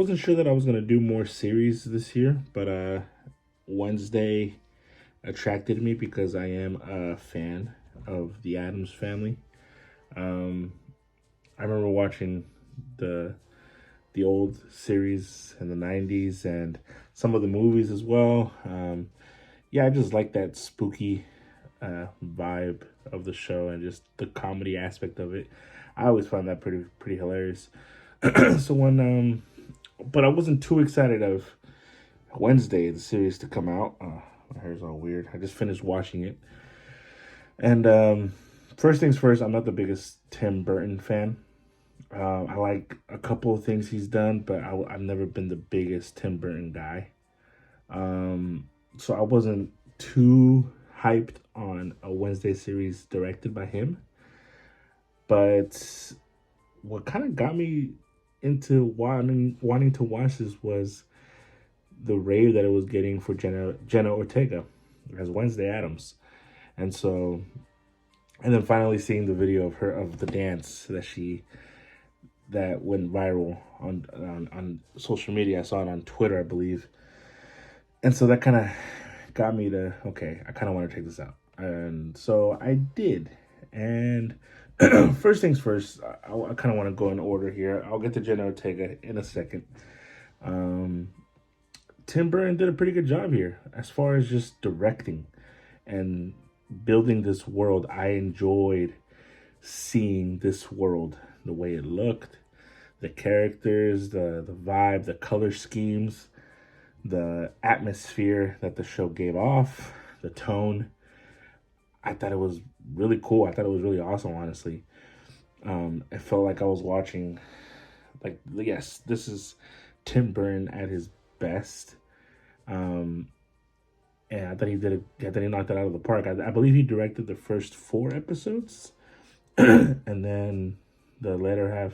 wasn't sure that I was gonna do more series this year, but Wednesday attracted me because I am a fan of the Addams Family. Um, I remember watching the the old series in the '90s and some of the movies as well. Yeah, I just like that spooky vibe of the show and just the comedy aspect of it. I always found that pretty hilarious. So when but I wasn't too excited of Wednesday the series to come out. My hair's all weird. I just finished watching it, and first things first, I'm not the biggest Tim Burton fan. I like a couple of things he's done, but I've never been the biggest Tim Burton guy. Um, so I wasn't too hyped on a Wednesday series directed by him. But what kind of got me into wanting to watch this was the rave that it was getting for Jenna Ortega as Wednesday Adams, and so and then finally seeing the video of her of the dance that went viral on social media. I saw it on Twitter, I believe, and so that kind of got me to okay, I kind of want to check this out, and so I did. And first things first, I kind of want to go in order here. I'll get to Jenna Ortega in a second. Um, Tim Burton did a pretty good job here as far as just directing and building this world. I enjoyed seeing this world, the way it looked, the characters, the vibe, the color schemes, the atmosphere that the show gave off, the tone. I thought it was really cool. I thought it was really awesome, honestly. It felt like I was watching, like, yes, this is Tim Burton at his best. Um, and I thought he knocked it out of the park. I believe he directed the first four episodes, and then the latter half,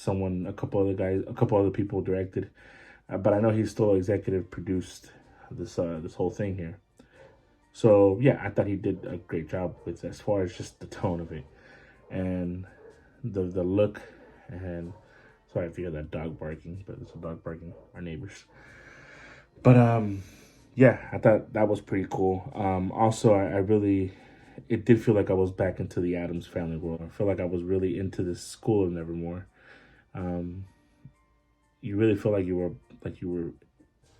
a couple other people directed. But I know he still executive produced this whole thing here. So yeah, I thought he did a great job with as far as just the tone of it and the look. And sorry if you hear that dog barking, but it's a dog barking, our neighbors. But yeah, I thought that was pretty cool. Also, I really, it did feel like I was back into the Addams Family world. I feel like I was really into this school of Nevermore. Um, you really feel like you were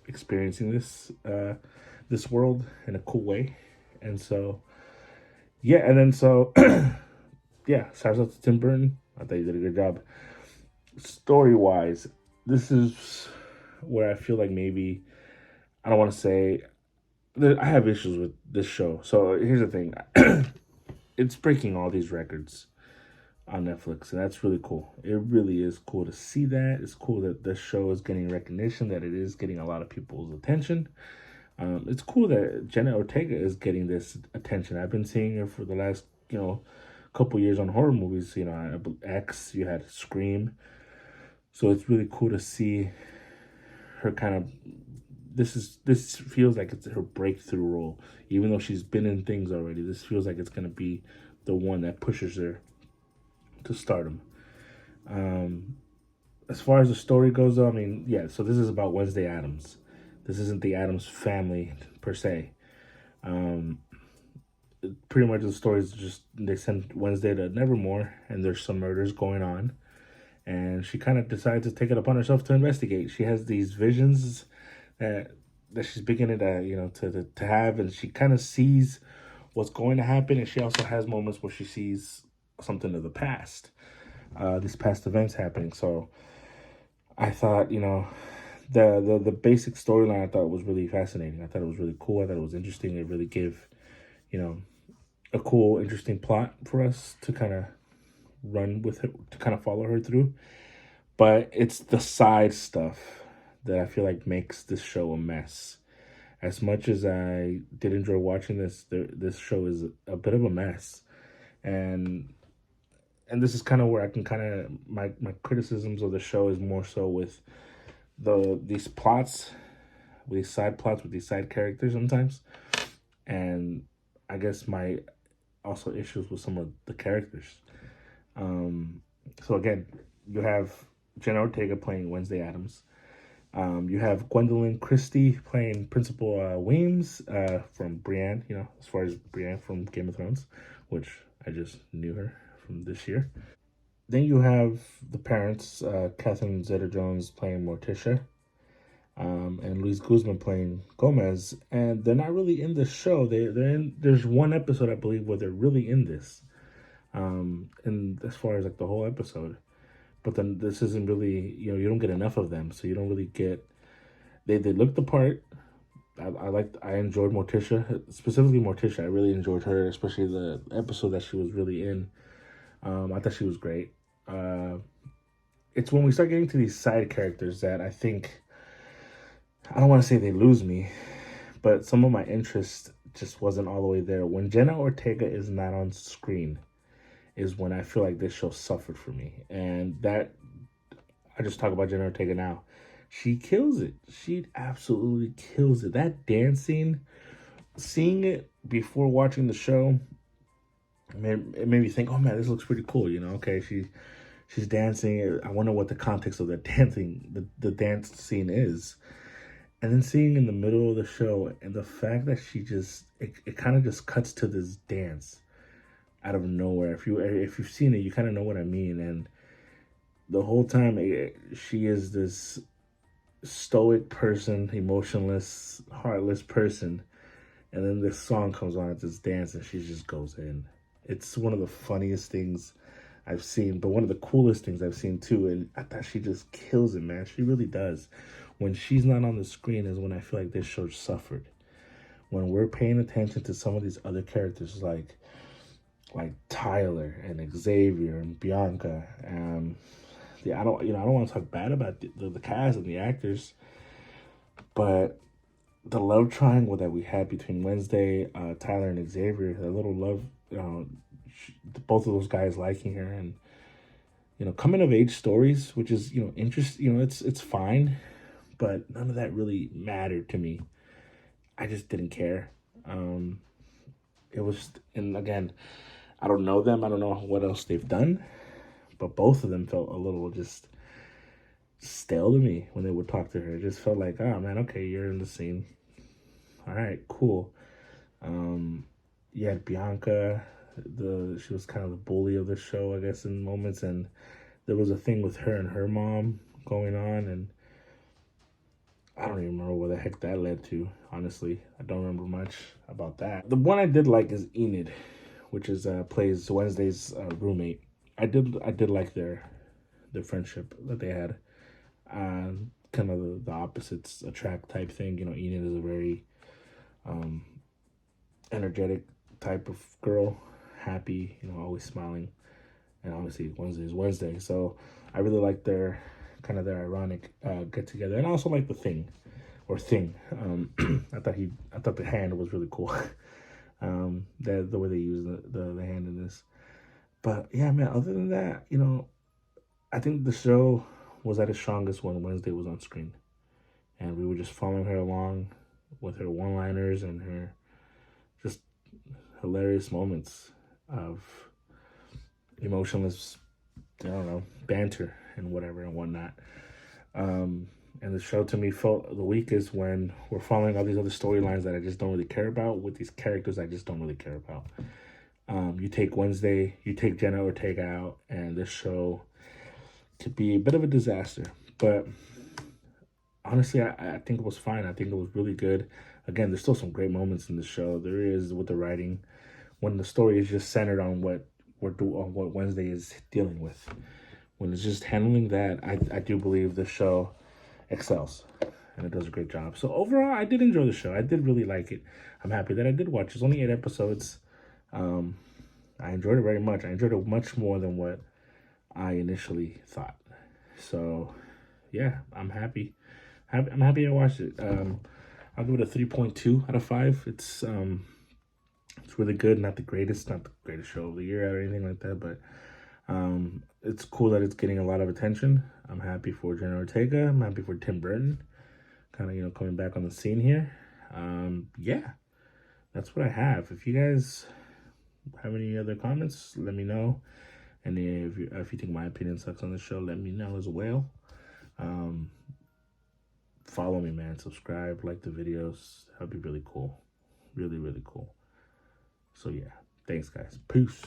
experiencing this world in a cool way, and so yeah, and then so yeah, shouts out to Tim Burton. I thought he did a good job. Story wise, this is where I feel like maybe I don't want to say I have issues with this show. So here's the thing. It's breaking all these records on Netflix, and that's really cool. It really is cool to see that. It's cool that this show is getting recognition, that it is getting a lot of people's attention. It's cool that Jenna Ortega is getting this attention. I've been seeing her for the last, couple years on horror movies. X, you had Scream. So it's really cool to see her kind of, this feels like it's her breakthrough role. Even though she's been in things already, this feels like it's going to be the one that pushes her to stardom. As far as the story goes, though, I mean, yeah, so this is about Wednesday Addams. This isn't the Addams Family per se. Pretty much the story is just they send Wednesday to Nevermore, and there's some murders going on, and she kind of decides to take it upon herself to investigate. She has these visions that she's beginning to to have, and she kind of sees what's going to happen, and she also has moments where she sees something of the past, these past events happening. So I thought, the basic storyline I thought was really fascinating. I thought it was really cool. I thought it was interesting. It really gave, a cool, interesting plot for us to kind of run with it, to kind of follow her through. But it's the side stuff that I feel like makes this show a mess. As much as I did enjoy watching this show is a bit of a mess. And this is kind of where I can kind of my criticisms of the show is more so with these plots, with these side plots, with these side characters sometimes, and I guess my issues with some of the characters. So again, you have Jenna Ortega playing Wednesday Adams. You have Gwendolyn Christie playing Principal Weems from Brienne, as far as Brienne from Game of Thrones, which I just knew her from this year. Then you have the parents, Catherine Zeta-Jones playing Morticia, and Luis Guzman playing Gomez, and they're not really in the show. They're in. There's one episode I believe where they're really in this, and as far as like the whole episode. But then this isn't really, you don't get enough of them, so you don't really get. They look the part. I enjoyed Morticia, specifically Morticia. I really enjoyed her, especially the episode that she was really in. I thought she was great. It's when we start getting to these side characters that I think, I don't want to say they lose me, but some of my interest just wasn't all the way there. When Jenna Ortega is not on screen, is when I feel like this show suffered for me, and that I just talk about Jenna Ortega now. She kills it. She absolutely kills it. That dance scene, seeing it before watching the show, it made me think, oh man, this looks pretty cool. Okay, she's dancing. I wonder what the context of the dancing, the dance scene is. And then seeing in the middle of the show, and the fact that she just, it kind of just cuts to this dance out of nowhere. If you've seen it, you kind of know what I mean. And the whole time, she is this stoic person, emotionless, heartless person, and then this song comes on at this dance, and she just goes in. It's one of the funniest things I've seen, but one of the coolest things I've seen too. And I thought she just kills it, man. She really does. When she's not on the screen is when I feel like this show suffered. When we're paying attention to some of these other characters, like Tyler and Xavier and Bianca. I don't want to talk bad about the cast and the actors, but the love triangle that we had between Wednesday, Tyler, and Xavier, the little love, both of those guys liking her, and coming of age stories, which is interesting. It's fine, but none of that really mattered to me. I just didn't care. It was, and again, I don't know them. I don't know what else they've done, but both of them felt a little just stale to me when they would talk to her. It just felt like, oh man, okay, you're in the scene. All right, cool. You had Bianca. She was kind of the bully of the show, I guess, in moments, and there was a thing with her and her mom going on, and I don't even remember where the heck that led to. Honestly, I don't remember much about that. The one I did like is Enid, which is plays Wednesday's roommate. I did like their friendship that they had. Kind of the opposites attract type thing. Enid is a very energetic type of girl, happy, always smiling, and obviously Wednesday is Wednesday. So I really like their ironic get together, and I also like the thing. I thought the hand was really cool. The way they use the hand in this. But yeah, man, other than that, I think the show was at its strongest when Wednesday was on screen. And we were just following her along with her one-liners and her just hilarious moments of emotionless, I don't know, banter and whatever and whatnot. And the show to me felt the weakest when we're following all these other storylines that I just don't really care about with these characters I just don't really care about. You take Wednesday, you take Jenna Ortega out, and this show could be a bit of a disaster. But honestly, I think it was fine. I think it was really good. Again, there's still some great moments in the show. There is with the writing, when the story is just centered on what Wednesday is dealing with. When it's just handling that, I do believe the show excels, and it does a great job. So overall, I did enjoy the show. I did really like it. I'm happy that I did watch. It's only 8 episodes. I enjoyed it very much. I enjoyed it much more than what I initially thought. So, yeah, I'm happy. I'm happy I watched it. I'll give it a 3.2 out of 5. It's really good. Not the greatest show of the year or anything like that, but it's cool that it's getting a lot of attention. I'm happy for Jenna Ortega. I'm happy for Tim Burton, kind of coming back on the scene here. Yeah, that's what I have. If you guys have any other comments, let me know. And if you think my opinion sucks on the show, let me know as well. Follow me, man. Subscribe, like the videos. That'd be really cool. Really, really cool. So yeah, thanks guys. Peace.